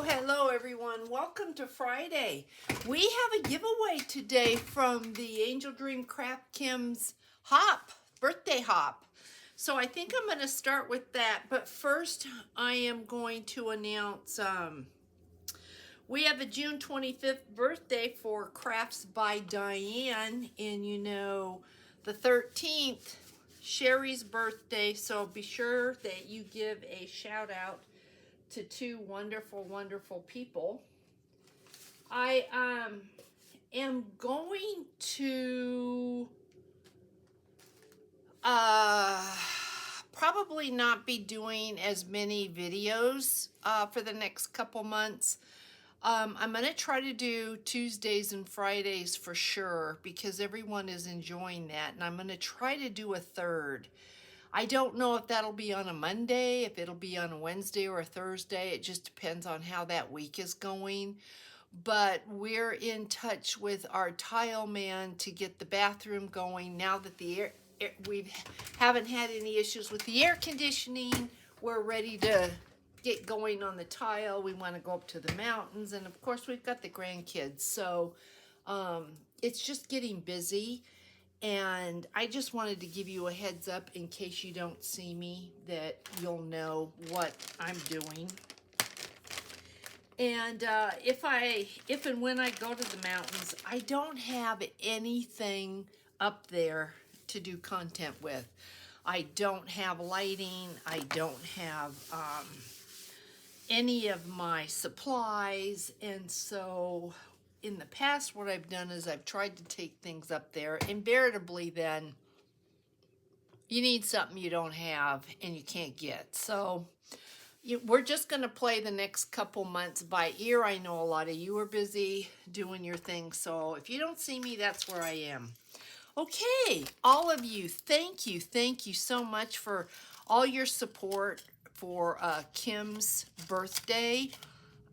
Hello everyone. Welcome to Friday. We have a giveaway today from the AngeldreamCraftsKim's Hop, Birthday Hop. So I think I'm going to start with that. But first, I am going to announce we have a June 25th birthday for Crafts by Diane. And you know, the 13th, Sherry's birthday. So be sure that you give a shout out to two wonderful people. I am going to probably not be doing as many videos for the next couple months. I'm going to try to do Tuesdays and Fridays for sure because everyone is enjoying that, and I'm going to try to do a third. I don't know if that'll be on a Monday, if it'll be on a Wednesday or a Thursday. It just depends on how that week is going. But we're in touch with our tile man to get the bathroom going. Now that the we haven't had any issues with the air conditioning, we're ready to get going on the tile. We want to go up to the mountains. And of course, we've got the grandkids. So it's just getting busy. And I just wanted to give you a heads up in case you don't see me, that you'll know what I'm doing. And if and when I go to the mountains, I don't have anything up there to do content with. I don't have lighting. I don't have any of my supplies. And so in the past, what I've done is I've tried to take things up there. Invariably, then, you need something you don't have and you can't get. So we're just going to play the next couple months by ear. I know a lot of you are busy doing your thing. So if you don't see me, that's where I am. Okay, all of you, thank you. Thank you so much for all your support for Kim's birthday.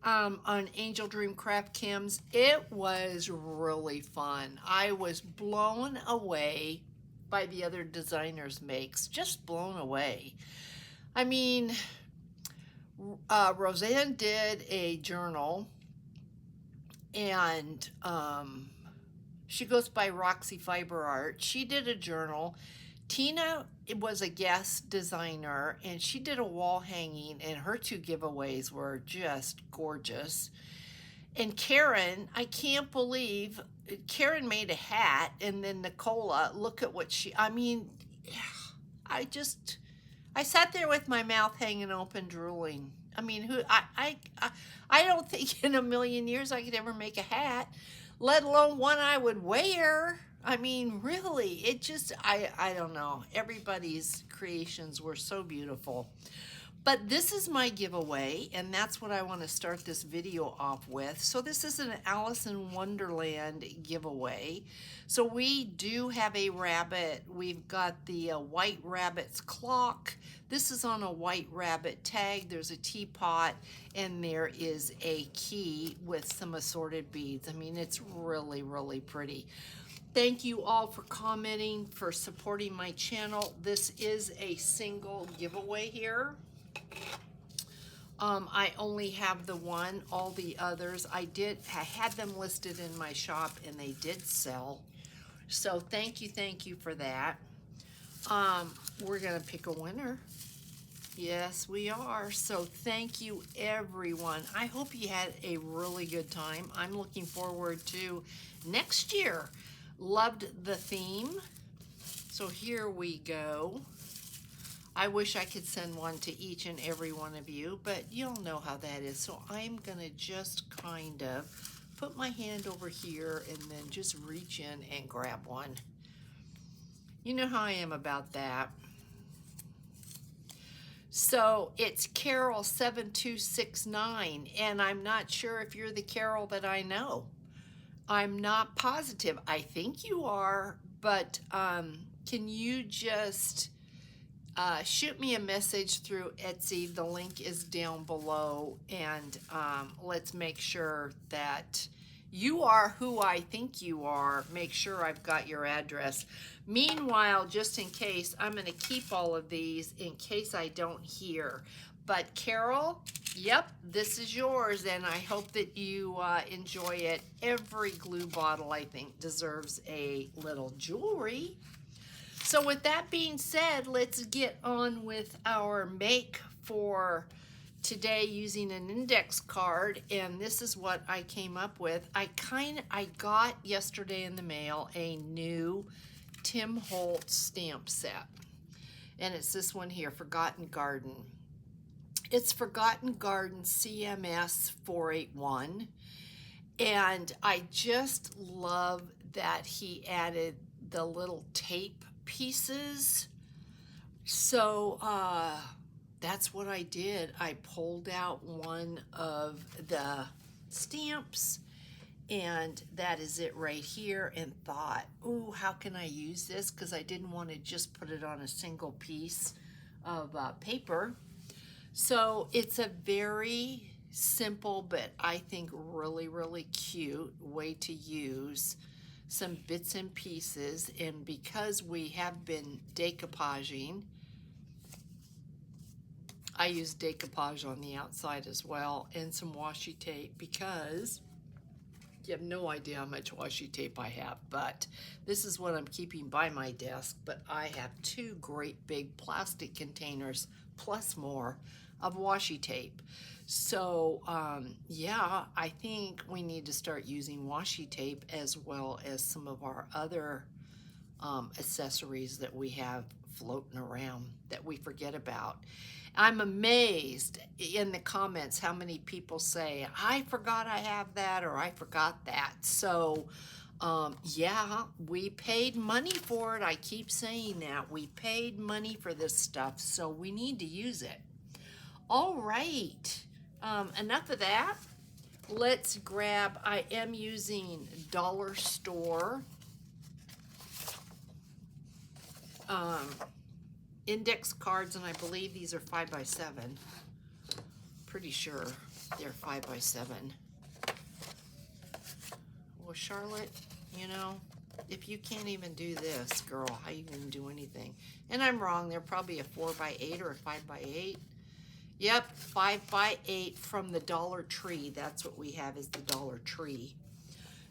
On Angel Dream Craft Kim's. It was really fun. I was blown away by the other designers' makes. Just blown away. I mean, Roseanne did a journal, and she goes by Roxy Fiber Art. She did a journal. Tina was a guest designer, and she did a wall hanging, and her two giveaways were just gorgeous. And Karen, I can't believe, Karen made a hat, and then Nicola, look at what I mean, I sat there with my mouth hanging open, drooling. I mean, I don't think in a million years I could ever make a hat, let alone one I would wear. I mean, really, it just, I don't know. Everybody's creations were so beautiful. But this is my giveaway, and that's what I want to start this video off with. So this is an Alice in Wonderland giveaway. So we do have a rabbit. We've got the White Rabbit's clock. This is on a White Rabbit tag. There's a teapot, and there is a key with some assorted beads. I mean, it's really, really pretty. Thank you all for commenting, for supporting my channel. This is a single giveaway here. I only have the one. All the others, I had them listed in my shop, and they did sell. So thank you for that. We're gonna pick a winner. Yes, we are. So thank you, everyone. I hope you had a really good time. I'm looking forward to next year. Loved the theme. So here we go. I wish I could send one to each and every one of you, but you'll know how that is. So I'm going to just kind of put my hand over here and then just reach in and grab one. You know how I am about that. So it's Carol 7269, and I'm not sure if you're the Carol that I know. I'm not positive. I think you are, but can you just shoot me a message through Etsy? The link is down below, and let's make sure that you are who I think you are. Make sure I've got your address. Meanwhile, just in case, I'm going to keep all of these in case I don't hear. But Carol, yep, this is yours, and I hope that you enjoy it. Every glue bottle, I think, deserves a little jewelry. So with that being said, let's get on with our make for today using an index card, and this is what I came up with. I got yesterday in the mail a new Tim Holtz stamp set, and it's this one here, Forgotten Garden. It's Forgotten Garden CMS 481, and I just love that he added the little tape pieces. So that's what I did. I pulled out one of the stamps, and that is it right here, and thought, ooh, how can I use this? Because I didn't want to just put it on a single piece of paper. So it's a very simple, but I think really, really cute way to use some bits and pieces. And because we have been decoupaging, I use decoupage on the outside as well, and some washi tape, because you have no idea how much washi tape I have, but this is what I'm keeping by my desk. But I have 2 great big plastic containers plus more of washi tape. So yeah, I think we need to start using washi tape as well as some of our other accessories that we have floating around that we forget about. I'm amazed in the comments how many people say, I forgot I have that, or I forgot that. So yeah, we paid money for it. I keep saying that. We paid money for this stuff, so we need to use it. All right, enough of that. Let's grab, I am using dollar store index cards, and I believe these are 5x7. Pretty sure they're 5x7. Well, Charlotte, you know, if you can't even do this, girl, how you gonna do anything? And I'm wrong. They're probably a 4x8 or a 5x8. Yep, 5x8 from the Dollar Tree. That's what we have, is the Dollar Tree.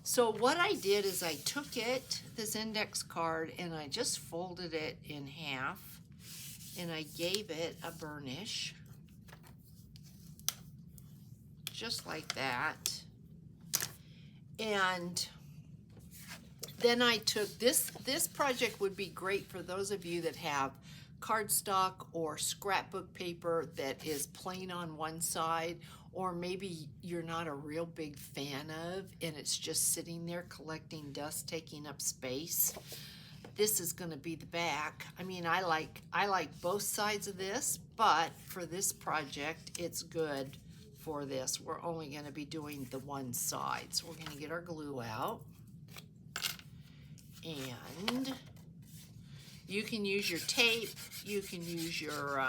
So what I did is I took it, this index card, and I just folded it in half, and I gave it a burnish, just like that. And then I took this project would be great for those of you that have cardstock or scrapbook paper that is plain on one side, or maybe you're not a real big fan of, and it's just sitting there collecting dust, taking up space. This is going to be the back. I mean, I like both sides of this, but for this project, it's good for this. We're only going to be doing the one side. So we're going to get our glue out, and you can use your tape, you can use your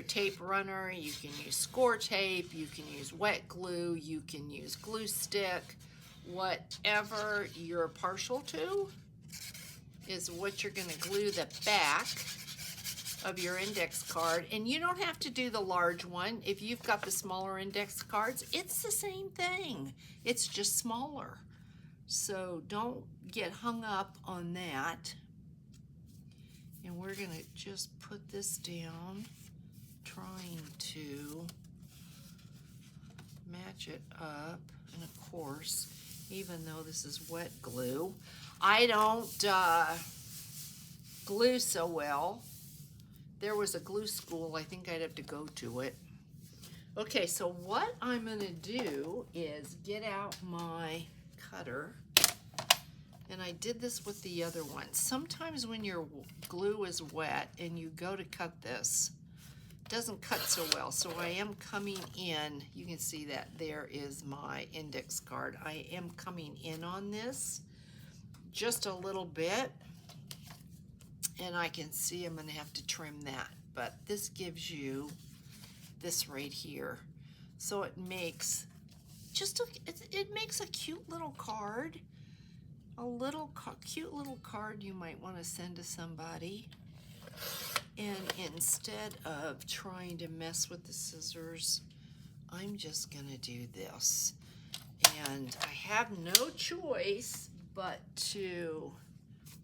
tape runner, you can use score tape, you can use wet glue, you can use glue stick, whatever you're partial to is what you're going to glue the back of your index card. And you don't have to do the large one. If you've got the smaller index cards, it's the same thing. It's just smaller. So don't get hung up on that. And we're going to just put this down, trying to match it up. And of course, even though this is wet glue, I don't glue so well. There was a glue school, I think I'd have to go to it. Okay, so what I'm going to do is get out my cutter. And I did this with the other one. Sometimes when your glue is wet and you go to cut this, it doesn't cut so well. So I am coming in, you can see that there is my index card. I am coming in on this just a little bit, and I can see I'm gonna have to trim that. But this gives you this right here. So it makes it makes a cute little card. A cute little card you might want to send to somebody. And instead of trying to mess with the scissors, I'm just gonna do this. And I have no choice but to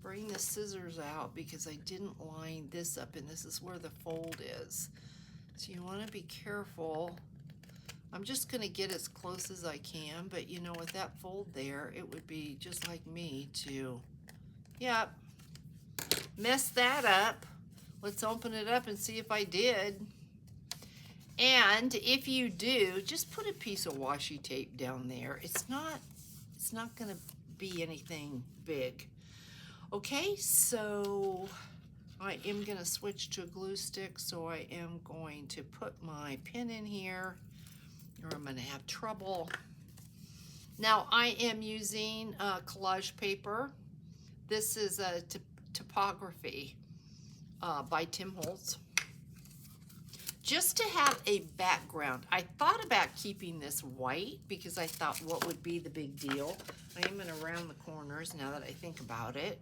bring the scissors out because I didn't line this up, and this is where the fold is. So you want to be careful. I'm just going to get as close as I can, but you know, with that fold there, it would be just like me to, yep, mess that up. Let's open it up and see if I did. And if you do, just put a piece of washi tape down there. It's not going to be anything big. Okay, so I am going to switch to a glue stick, so I am going to put my pin in here, or I'm going to have trouble. Now I am using collage paper. This is a typography by Tim Holtz. Just to have a background. I thought about keeping this white because I thought, what would be the big deal? I am going to round the corners now that I think about it.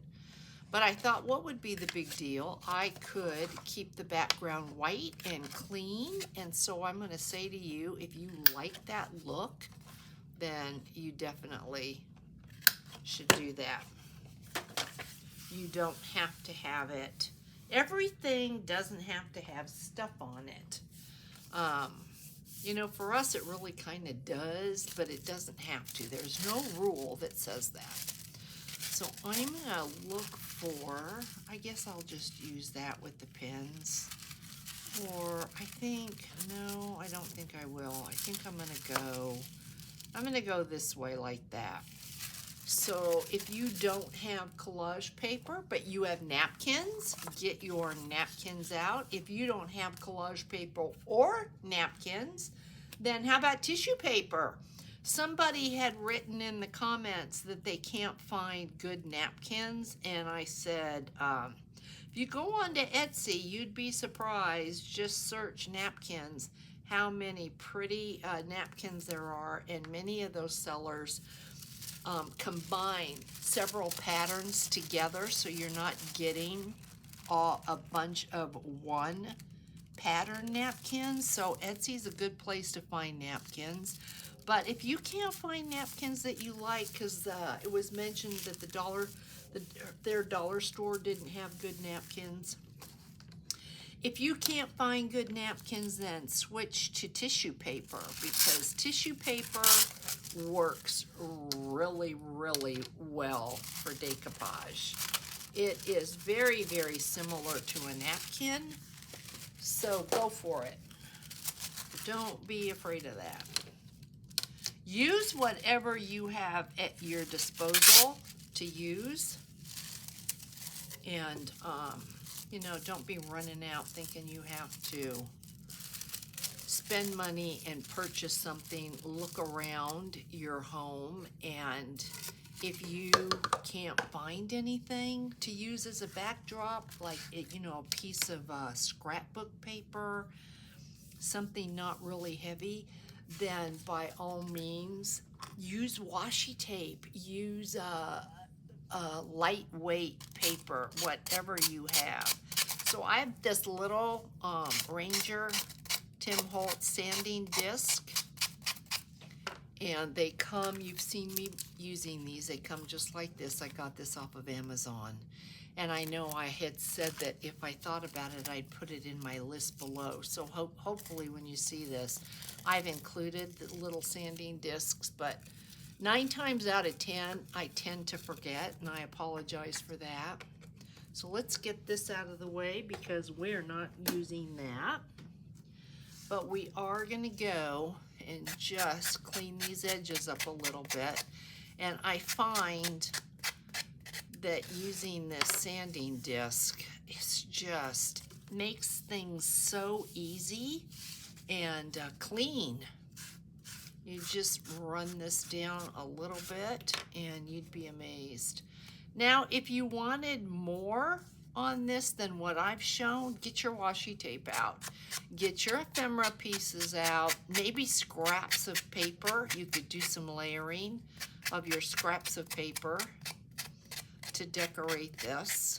But I thought, what would be the big deal? I could keep the background white and clean. And so I'm going to say to you, if you like that look, then you definitely should do that. You don't have to have it. Everything doesn't have to have stuff on it. You know, for us it really kind of does, but it doesn't have to. There's no rule that says that. So I'm going to look for, I guess I'll just use that with the pins. Or I think, no, I don't think I will. I think I'm going to go this way like that. So if you don't have collage paper, but you have napkins, get your napkins out. If you don't have collage paper or napkins, then how about tissue paper? Somebody had written in the comments that they can't find good napkins, and I said, if you go on to Etsy, you'd be surprised. Just search napkins, how many pretty napkins there are, and many of those sellers combine several patterns together, so you're not getting a bunch of one pattern napkins. So Etsy's a good place to find napkins. But if you can't find napkins that you like, because it was mentioned that their dollar store didn't have good napkins. If you can't find good napkins, then switch to tissue paper, because tissue paper works really, really well for decoupage. It is very, very similar to a napkin, so go for it. Don't be afraid of that. Use whatever you have at your disposal to use, and you know, don't be running out thinking you have to spend money and purchase something. Look around your home, and if you can't find anything to use as a backdrop, like you know, a piece of scrapbook paper, something not really heavy, then by all means use washi tape, use lightweight paper, whatever you have. So I have this little Ranger Tim Holtz sanding disc, and they come, you've seen me using these, they come just like this. I got this off of Amazon, and I know I had said that if I thought about it, I'd put it in my list below. So hopefully when you see this, I've included the little sanding discs, but 9 times out of 10, I tend to forget, and I apologize for that. So let's get this out of the way because we're not using that. But we are going to go and just clean these edges up a little bit. And I find that using this sanding disc is just makes things so easy and clean. You just run this down a little bit and you'd be amazed. Now, if you wanted more on this than what I've shown, get your washi tape out. Get your ephemera pieces out, maybe scraps of paper. You could do some layering of your scraps of paper to decorate this.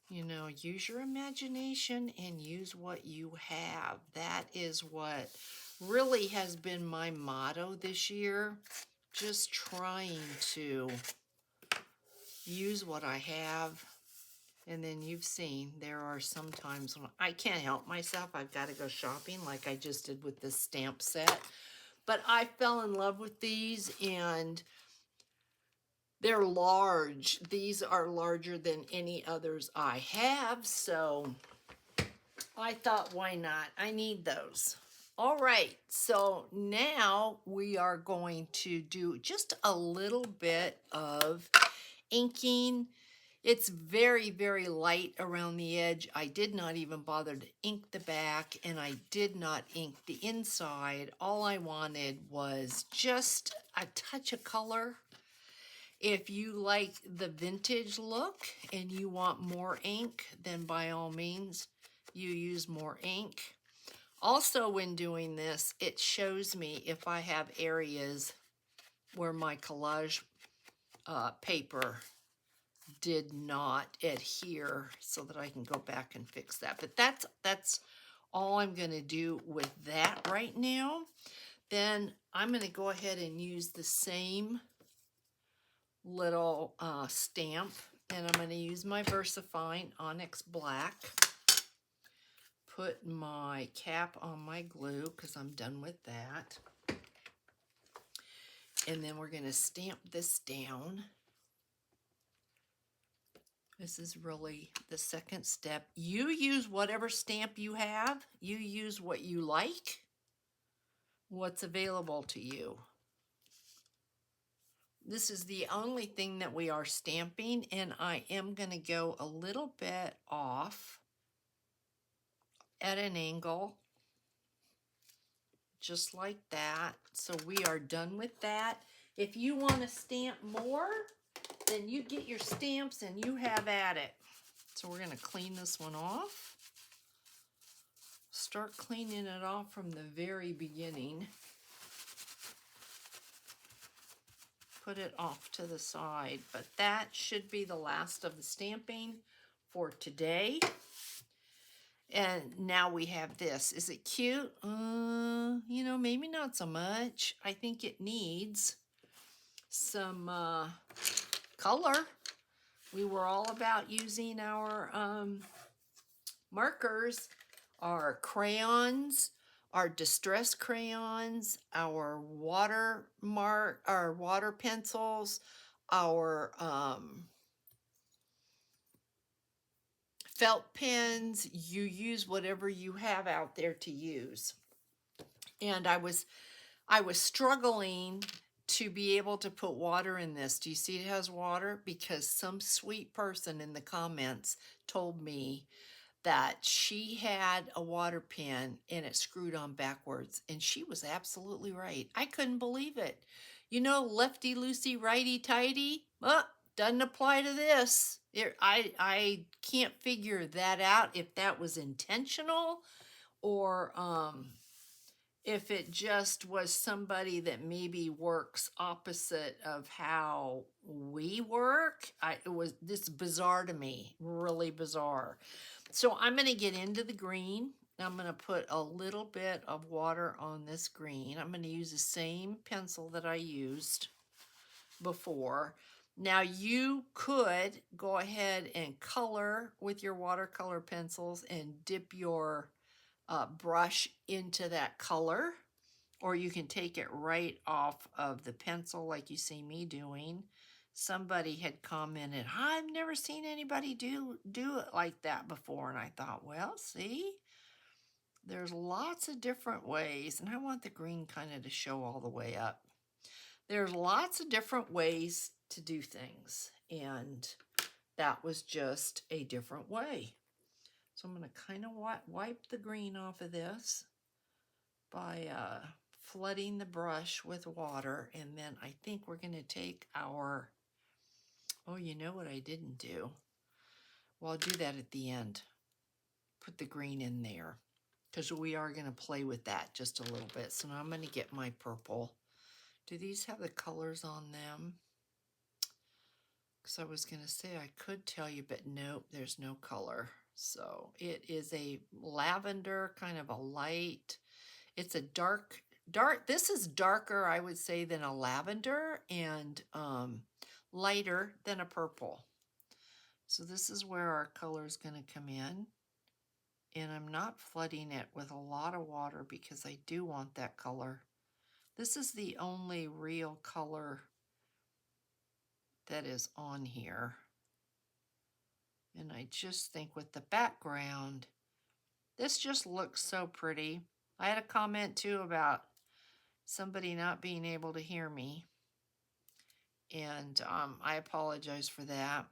You know, use your imagination and use what you have. That is what really has been my motto this year. Just trying to use what I have. And then you've seen there are some times when I can't help myself. I've got to go shopping like I just did with this stamp set. But I fell in love with these, and they're large. These are larger than any others I have. So I thought, why not? I need those. All right, so now we are going to do just a little bit of inking. It's very, very light around the edge. I did not even bother to ink the back, and I did not ink the inside. All I wanted was just a touch of color. If you like the vintage look and you want more ink, then by all means, you use more ink. Also, when doing this, it shows me if I have areas where my collage paper did not adhere, so that I can go back and fix that. But that's all I'm going to do with that right now. Then I'm going to go ahead and use the same little stamp, and I'm going to use my VersaFine Onyx Black. Put my cap on my glue because I'm done with that. And then we're going to stamp this down. This is really the second step. You use whatever stamp you have. You use what you like, what's available to you. This is the only thing that we are stamping, and I am going to go a little bit off at an angle, just like that. So we are done with that. If you want to stamp more, then you get your stamps and you have at it. So we're going to clean this one off. Start cleaning it off from the very beginning. Put it off to the side, but that should be the last of the stamping for today. And now we have this. Is it cute? You know, maybe not so much. I think it needs some color. We were all about using our markers, our crayons, our distress crayons, our water pencils, our felt pens. You use whatever you have out there to use. And I was struggling to be able to put water in this. Do you see it has water? Because some sweet person in the comments told me that she had a water pen and it screwed on backwards, and she was absolutely right. I couldn't believe it. You know, lefty loosey, righty tighty, doesn't apply to this. I can't figure that out, if that was intentional or if it just was somebody that maybe works opposite of how we work. This bizarre to me, really bizarre. So I'm going to get into the green. I'm going to put a little bit of water on this green. I'm going to use the same pencil that I used before. Now you could go ahead and color with your watercolor pencils and dip your brush into that color, or you can take it right off of the pencil like you see me doing. Somebody had commented, I've never seen anybody do it like that before. And I thought, well, see, there's lots of different ways. And I want the green kind of to show all the way up. There's lots of different ways to do things. And that was just a different way. So I'm going to kind of wipe the green off of this by flooding the brush with water. And then I think we're going to take our, oh, you know what I didn't do? Well, I'll do that at the end. Put the green in there, because we are going to play with that just a little bit. So now I'm going to get my purple. Do these have the colors on them? because I was going to say I could tell you, but nope, there's no color. So it is a lavender, kind of a light. It's a dark, this is darker, I would say, than a lavender, and lighter than a purple. So this is where our color is going to come in. And I'm not flooding it with a lot of water because I do want that color. This is the only real color that is on here. And I just think with the background, this just looks so pretty. I had a comment too about somebody not being able to hear me. And I apologize for that.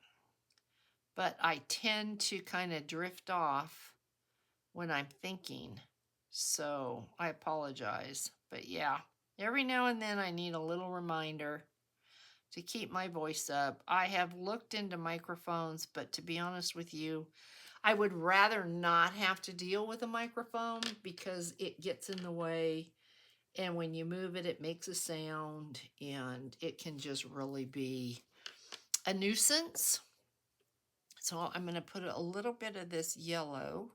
But I tend to kind of drift off when I'm thinking. So I apologize. But yeah, every now and then I need a little reminder to keep my voice up. I have looked into microphones, but to be honest with you, I would rather not have to deal with a microphone because it gets in the way. And when you move it, it makes a sound, and it can just really be a nuisance. So I'm going to put a little bit of this yellow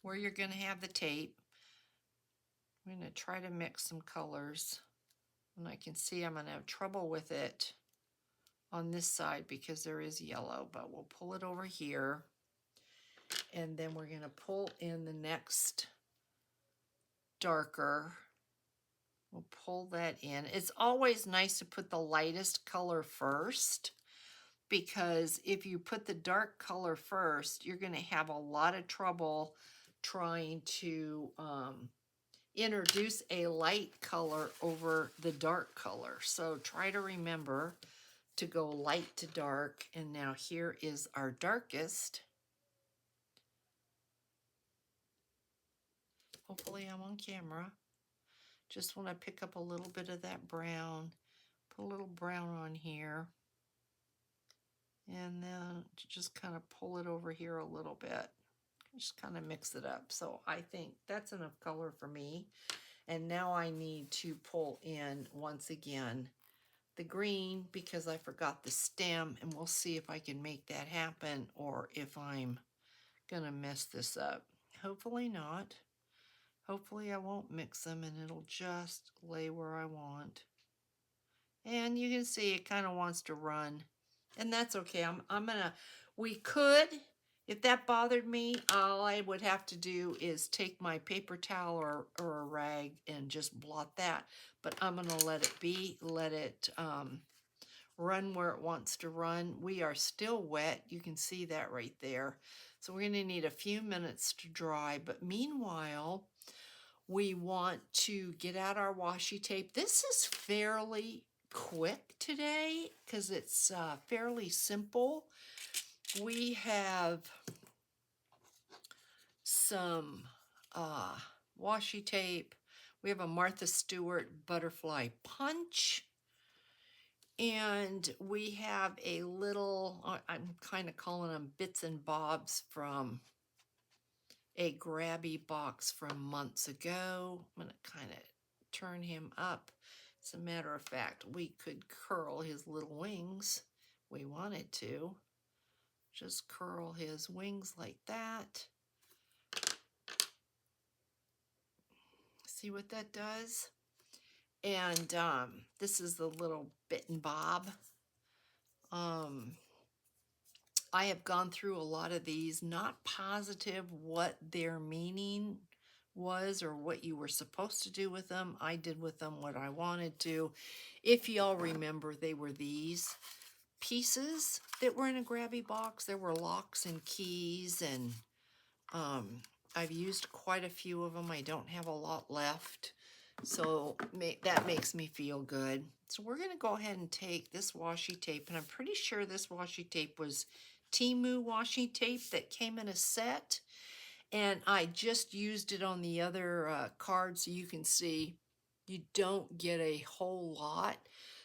where you're going to have the tape. I'm going to try to mix some colors. And I can see I'm going to have trouble with it on this side because there is yellow, but we'll pull it over here. And then we're going to pull in the next darker. We'll pull that in. It's always nice to put the lightest color first, because if you put the dark color first, you're going to have a lot of trouble trying to introduce a light color over the dark color. So try to remember to go light to dark. And now here is our darkest. Hopefully I'm on camera. Just want to pick up a little bit of that brown, put a little brown on here, and then just kind of pull it over here a little bit. Just kind of mix it up. So I think that's enough color for me. And now I need to pull in, once again, the green, because I forgot the stem, and we'll see if I can make that happen or if I'm gonna mess this up. Hopefully not. Hopefully I won't mix them and it'll just lay where I want. And you can see it kind of wants to run, and that's okay. We could, if that bothered me, all I would have to do is take my paper towel or a rag and just blot that. But I'm gonna let it be, let it run where it wants to run. We are still wet. You can see that right there. So we're gonna need a few minutes to dry, but meanwhile, we want to get out our washi tape. This is fairly quick today because it's fairly simple. We have some washi tape. We have a Martha Stewart butterfly punch. And we have a little, I'm kind of calling them bits and bobs from a grabby box from months ago. I'm going to kind of turn him up. As a matter of fact, we could curl his little wings. We wanted to. Just curl his wings like that. See what that does? And this is the little bit and bob. I have gone through a lot of these, not positive what their meaning was or what you were supposed to do with them. I did with them what I wanted to. If y'all remember, they were these pieces that were in a grabby box. There were locks and keys, and I've used quite a few of them. I don't have a lot left, so that makes me feel good. So we're going to go ahead and take this washi tape, and I'm pretty sure this washi tape was Temu washi tape that came in a set, and I just used it on the other card, so you can see you don't get a whole lot.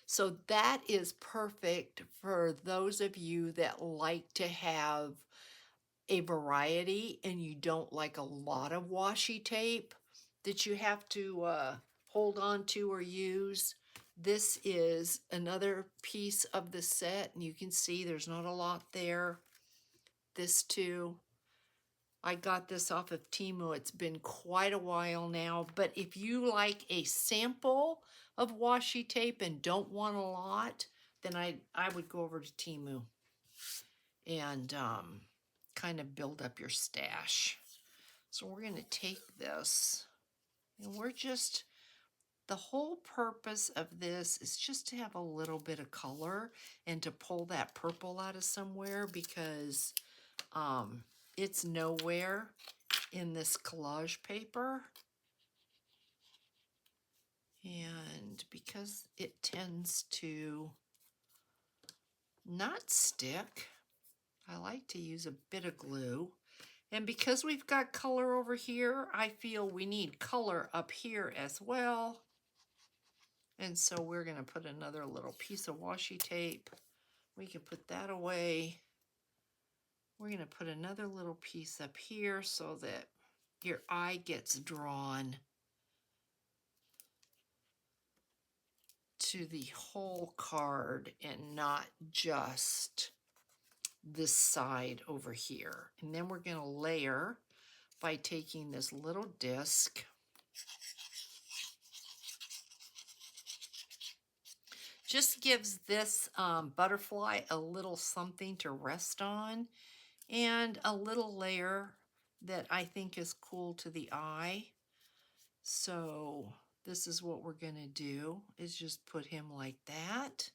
So that is perfect for those of you that like to have a variety and you don't like a lot of washi tape that you have to hold on to or use. This is another piece of the set, and you can see there's not a lot there. This too, I got this off of Temu. It's been quite a while now, but if you like a sample of washi tape and don't want a lot, then I would go over to Temu and kind of build up your stash. So we're going to take this, and we're just, the whole purpose of this is just to have a little bit of color and to pull that purple out of somewhere, because it's nowhere in this collage paper, and because it tends to not stick, I like to use a bit of glue. And because we've got color over here, I feel we need color up here as well. And so we're going to put another little piece of washi tape. We can put that away. We're going to put another little piece up here so that your eye gets drawn to the whole card and not just this side over here. And then we're going to layer by taking this little disc, just gives this butterfly a little something to rest on, and a little layer that I think is cool to the eye. So this is what we're going to do, is just put him like that.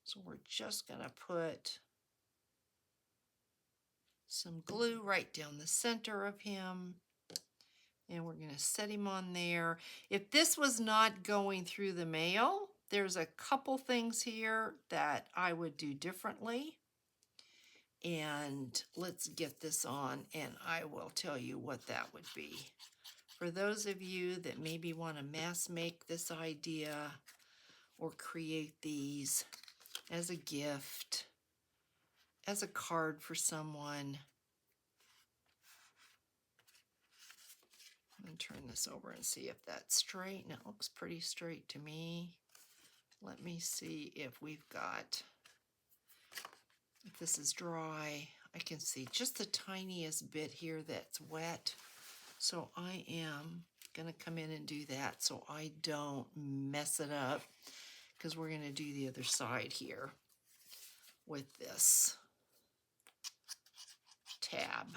So we're just going to put some glue right down the center of him, and we're going to set him on there. If this was not going through the mail, there's a couple things here that I would do differently. And let's get this on, and I will tell you what that would be. For those of you that maybe want to mass make this idea or create these as a gift, as a card for someone. I'm going to turn this over and see if that's straight. And it looks pretty straight to me. Let me see if we've got, if this is dry. I can see just the tiniest bit here that's wet. So I am going to come in and do that so I don't mess it up, because we're going to do the other side here with this tab.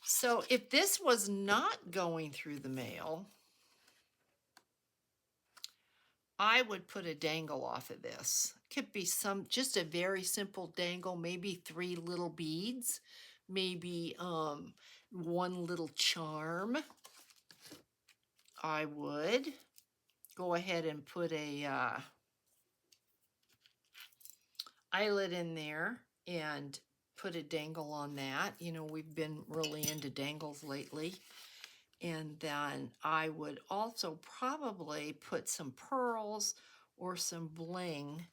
So if this was not going through the mail, I would put a dangle off of this. Could be some, just a very simple dangle, maybe 3 little beads, maybe one little charm. I would go ahead and put a eyelet in there and put a dangle on that. You know, we've been really into dangles lately. And then I would also probably put some pearls or some bling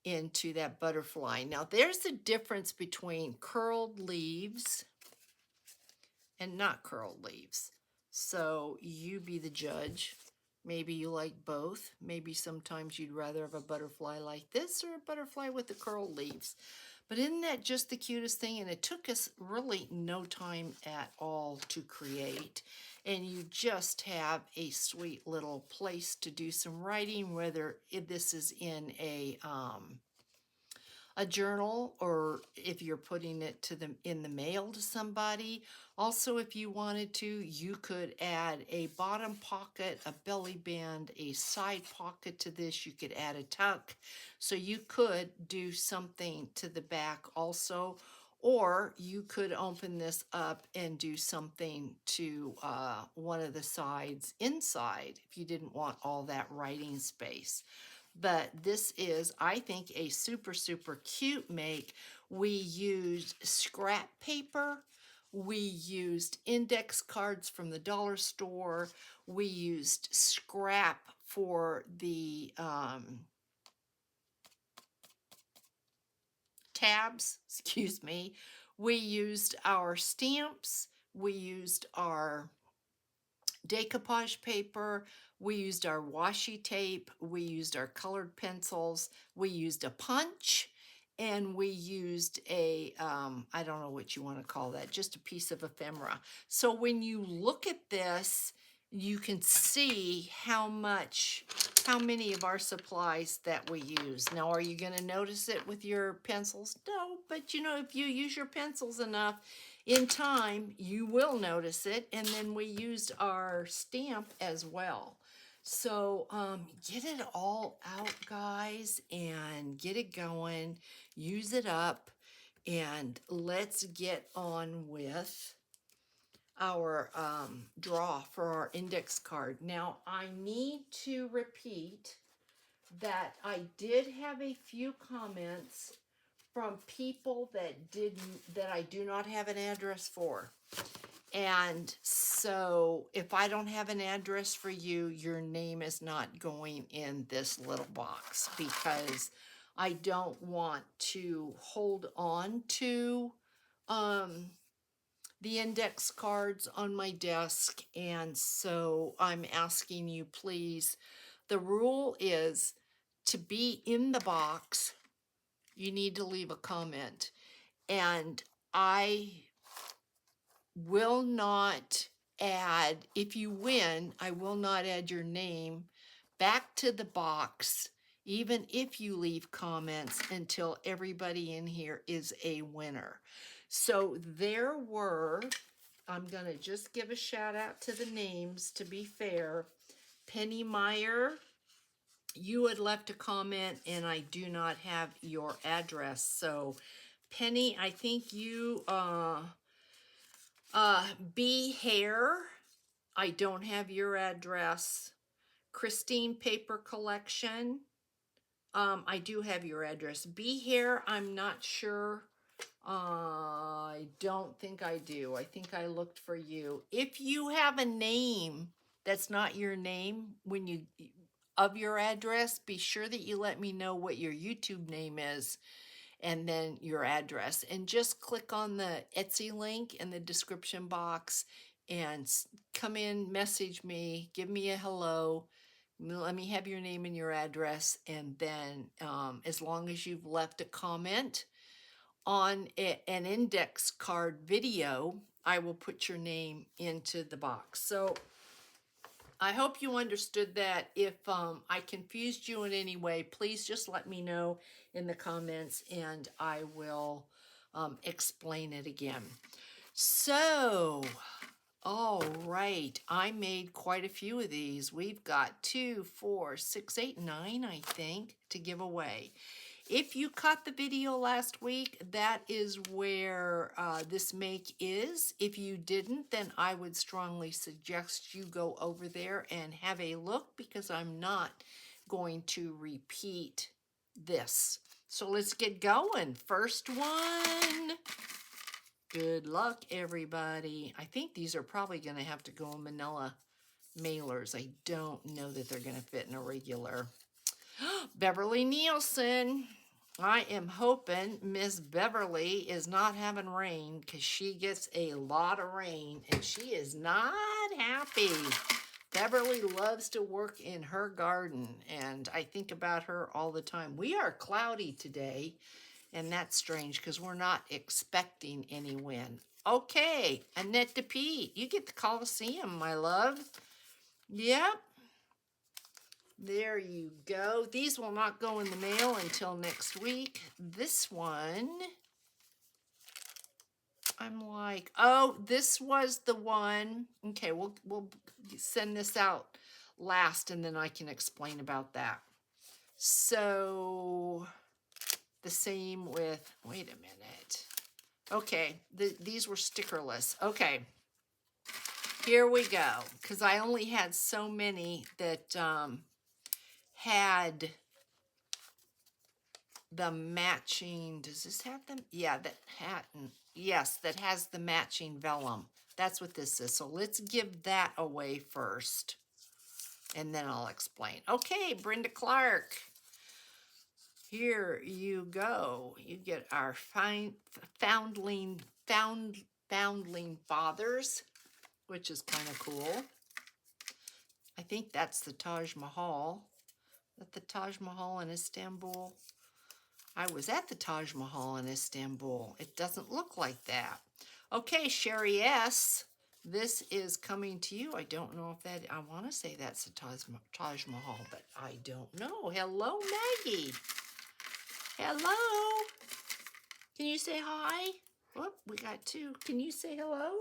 into that butterfly. Now there's the difference between curled leaves and not curled leaves. So you be the judge. Maybe you like both. Maybe sometimes you'd rather have a butterfly like this or a butterfly with the curled leaves. But isn't that just the cutest thing? And it took us really no time at all to create. And you just have a sweet little place to do some writing, whether this is in a journal, or if you're putting it to them in the mail to somebody. Also, if you wanted to, you could add a bottom pocket, a belly band, a side pocket to this. You could add a tuck. So you could do something to the back also, or you could open this up and do something to one of the sides inside if you didn't want all that writing space. But this is, I think, a super, super cute make. We used scrap paper. We used index cards from the dollar store. We used scrap for the tabs, excuse me. We used our stamps. We used our decoupage paper, we used our washi tape, we used our colored pencils, we used a punch, and we used a, I don't know what you want to call that, just a piece of ephemera. So when you look at this, you can see how many of our supplies that we use. Now, are you going to notice it with your pencils? No, but you know, if you use your pencils enough, in time, you will notice it. And then we used our stamp as well. So get it all out, guys, and get it going. Use it up, and let's get on with our draw for our index card. Now, I need to repeat that I did have a few comments from people that I do not have an address for. And so if I don't have an address for you, your name is not going in this little box, because I don't want to hold on to the index cards on my desk. And so I'm asking you, please, the rule is to be in the box, you need to leave a comment. And I will not add, if you win, I will not add your name back to the box, even if you leave comments, until everybody in here is a winner. So there were, I'm going to just give a shout out to the names to be fair. Penny Meyer, you had left a comment and I do not have your address. So Penny, I think you, B Hair, I don't have your address. Christine Paper Collection, I do have your address. B Hair, I'm not sure. I don't think I do. I think I looked for you. If you have a name that's not your name when you of your address, be sure that you let me know what your YouTube name is and then your address, and just click on the Etsy link in the description box and come in, message me, give me a hello, let me have your name and your address, and then as long as you've left a comment on an index card video, I will put your name into the box. So I hope you understood that. If I confused you in any way, please just let me know in the comments and I will explain it again. So, all right, I made quite a few of these. We've got 2, 4, 6, 8, 9, I think, to give away. If you caught the video last week, that is where this make is. If you didn't, then I would strongly suggest you go over there and have a look, because I'm not going to repeat this. So let's get going. First one. Good luck, everybody. I think these are probably going to have to go in manila mailers. I don't know that they're going to fit in a regular. Beverly Nielsen. I am hoping Miss Beverly is not having rain, because she gets a lot of rain and she is not happy. Beverly loves to work in her garden and I think about her all the time. We are cloudy today, and that's strange because we're not expecting any wind. Okay, Annette DePete, you get the Coliseum, my love. Yep. There you go. These will not go in the mail until next week. This one, I'm like, oh, this was the one. Okay, we'll send this out last and then I can explain about that. So the same with, wait a minute. Okay, these were stickerless. Okay, here we go. Because I only had so many that had the matching, does this have them? Yeah, that hat, yes, that has the matching vellum. That's what this is. So let's give that away first, and then I'll explain. Okay, Brenda Clark. Here you go. You get our foundling fathers, which is kind of cool. I think that's the Taj Mahal. Is that the Taj Mahal in Istanbul? I was at the Taj Mahal in Istanbul. It doesn't look like that. Okay, Sherry S., this is coming to you. I don't know if that, I want to say that's the Taj Mahal, but I don't know. Hello, Maggie. Hello. Can you say hi? Whoop, we got two. Can you say hello?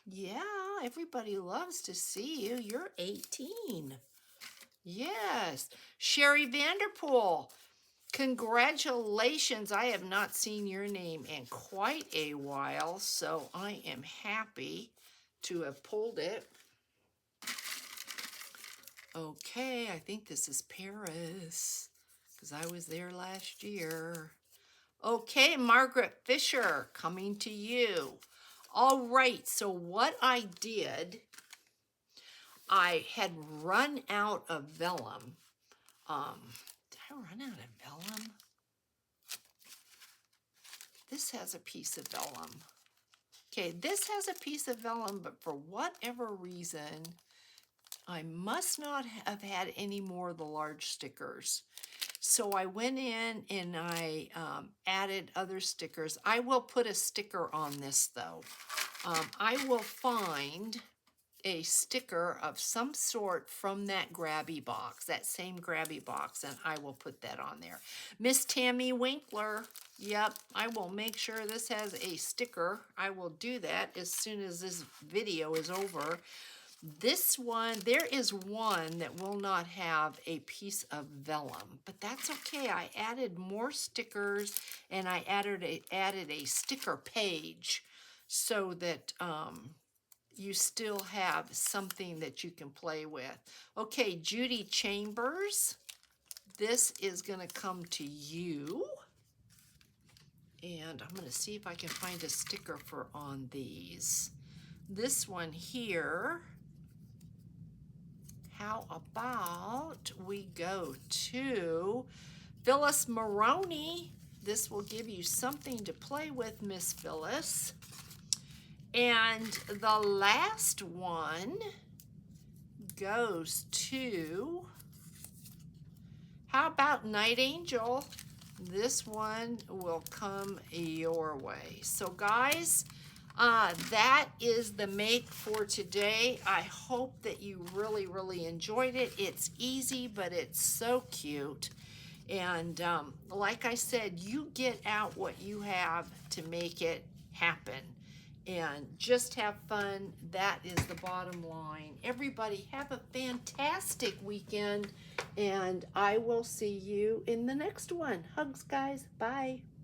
Yeah, everybody loves to see you. You're 18. Yes. Sherry Vanderpool, congratulations. I have not seen your name in quite a while, so I am happy to have pulled it. Okay, I think this is Paris, because I was there last year. Okay, Margaret Fisher, coming to you. All right, so what I did, I had run out of vellum. Did I run out of vellum? This has a piece of vellum. Okay, this has a piece of vellum, but for whatever reason, I must not have had any more of the large stickers. So I went in and I added other stickers. I will put a sticker on this though. I will find a sticker of some sort from that grabby box, that same grabby box, and I will put that on there. Miss Tammy Winkler, yep, I will make sure this has a sticker. I will do that as soon as this video is over. This one, there is one that will not have a piece of vellum, but that's okay. I added more stickers and I added a sticker page so that you still have something that you can play with. Okay, Judy Chambers, this is going to come to you. And I'm going to see if I can find a sticker for on these. This one here, how about we go to Phyllis Maroney? This will give you something to play with, Miss Phyllis. And the last one goes to, how about Night Angel? This one will come your way. So guys, that is the make for today. I hope that you really enjoyed it. It's easy, but it's so cute. And like I said, you get out what you have to make it happen. And just have fun. That is the bottom line. Everybody have a fantastic weekend, and I will see you in the next one. Hugs, guys. Bye.